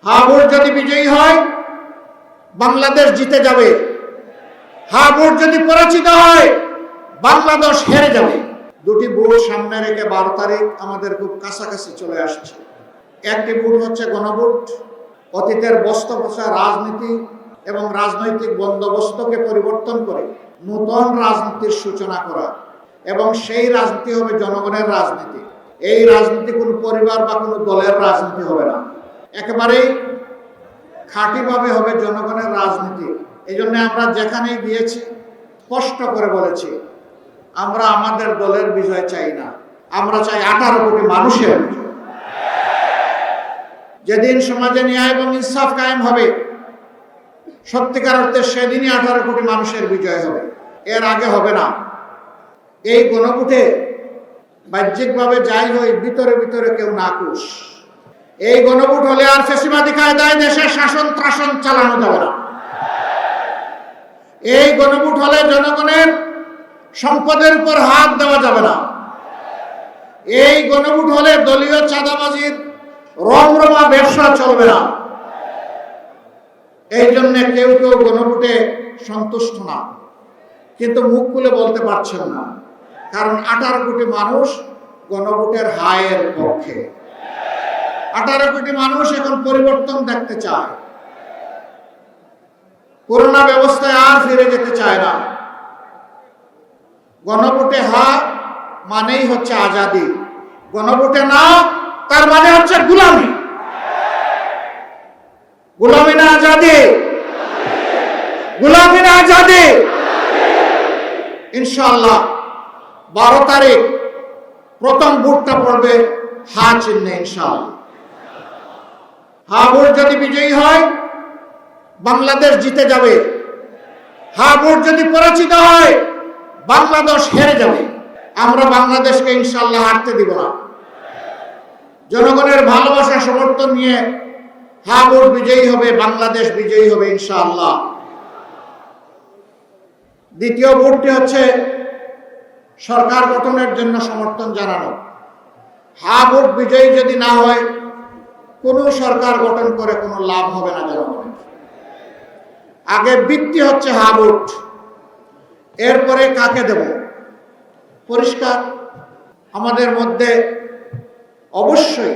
হা vote যদি বিজয়ী হয় বাংলাদেশ জিতে যাবে, হা ভোট যদি পরাজিত হয় বাংলাদেশ হেরে যাবে। দুটি ভোট সামনে রেখে 12 তারিখ আমাদের খুব কাছাকাছি চলে আসছে। একটি ভোট হচ্ছে গণভোট, অতীতের বস্তপচা রাজনীতি এবং রাজনৈতিক বন্দোবস্তকে পরিবর্তন করে নতুন রাজনীতির সূচনা করা, এবং সেই রাজনীতি হবে জনগণের রাজনীতি। এই রাজনীতি কোনো পরিবার বা কোনো দলের রাজনীতি হবে না, একেবারেই খাঁটিভাবে হবে জনগণের রাজনীতি। এই জন্য আমরা যেখানেই গিয়েছি স্পষ্ট করে বলেছি, আমরা আমাদের দলের বিজয় চাই না, আমরা চাই 18 কোটি মানুষের বিজয়। যেদিন সমাজে ন্যায় এবং ইনসাফ কায়েম হবে সত্যিকার অর্থে সেদিনই 18 কোটি মানুষের বিজয় হবে, এর আগে হবে না। এই গণভোটে বাহ্যিকভাবে যাই হয়, ভিতরে ভিতরে কেউ নাকুশ। এই গণভোট হলে আর ফ্যাসিবাদী কায়দায় দেশের শাসন ত্রাসন চালানো যাবে না। এই গণভোট হলে জনগণের সম্পদের উপর হাত দেওয়া যাবে না। এই গণভোট হলে দলীয় চাঁদাবাজির রমরমা ব্যবসা চলবে না। এই জন্য কেউ কেউ গণভোটে সন্তুষ্ট না, কিন্তু মুখ খুলে বলতে পারছেন না, কারণ 18 কোটি মানুষ গণভোটের হায়ের পক্ষে। 18 কোটি মানুষ এখন পরিবর্তন দেখতে চায়, করোনা ব্যবস্থায় আর ফিরে যেতে চায় না। গণভোটে হা মানেই হচ্ছে আজাদি, গণভোটে না তার মানে হচ্ছে গোলামি। গোলামি না আজাদি, গোলামি না আজাদি। ইনশাআল্লাহ 12 তারিখ প্রথম ভোটটা পড়বে হা চিহ্নে ইনশাআল্লাহ। হা ভোট যদি বিজয়ী হয় বাংলাদেশ জিতে যাবে, হা ভোট যদি পরাজিত হয় বাংলাদেশ হেরে যাবে। আমরা বাংলাদেশকে ইনশাআল্লাহ হারতে দিব না। জনগণের ভালোবাসা সমর্থন নিয়ে হা ভোট বিজয়ী হবে, বাংলাদেশ বিজয়ী হবে ইনশাআল্লাহ। দ্বিতীয় ভোটটি হচ্ছে সরকার গঠনের জন্য সমর্থন জানানো। হা ভোট বিজয়ী যদি না হয় কোনো সরকার গঠন করে কোনো লাভ হবে না জনগণের। আগে ভিত্তি হচ্ছে হা ভোট, এরপরে কাকে দেব পরিষ্কার। আমাদের মধ্যে অবশ্যই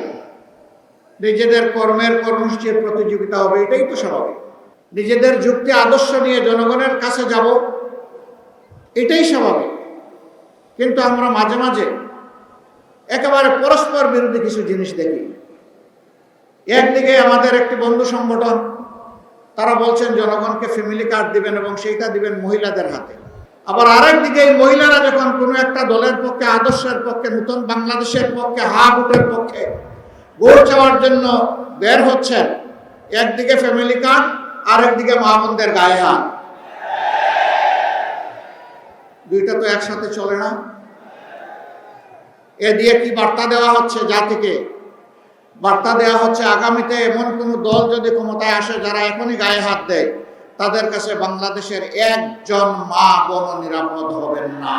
নিজেদের কর্মের কর্মসূচির প্রতিযোগিতা হবে, এটাই তো স্বাভাবিক। নিজেদের যুক্তি আদর্শ নিয়ে জনগণের কাছে যাব, এটাই স্বাভাবিক। কিন্তু আমরা মাঝে মাঝে একেবারে পরস্পর বিরোধী কিছু জিনিস দেখি। একদিকে আমাদের একটি বন্ধু সংগঠন, তারা বলছেন জনগণকে ফ্যামিলি কার্ড দিবেন এবং সেইটা দিবেন মহিলাদের হাতে। আবার আরেকদিকে এই মহিলারা যখন কোনো একটা দলের পক্ষে, আদর্শের পক্ষে, নতুন বাংলাদেশের পক্ষে, হা ভোটের পক্ষে ভোট চাওয়ার জন্য বের হচ্ছেন, একদিকে ফ্যামিলি কার্ড, আরেকদিকে মা বোনদের গায়ে হাত। দুইটা তো একসাথে চলে না। এ দিয়ে কি বার্তা দেওয়া হচ্ছে জাতিকে? বার্তা দেওয়া হচ্ছে আগামীতে এমন কোন দল যদি ক্ষমতায় আসে যারা এখনই গায়ে হাত দেয়, তাদের কাছে বাংলাদেশের একজন মা বোন নিরাপদ হবেন না।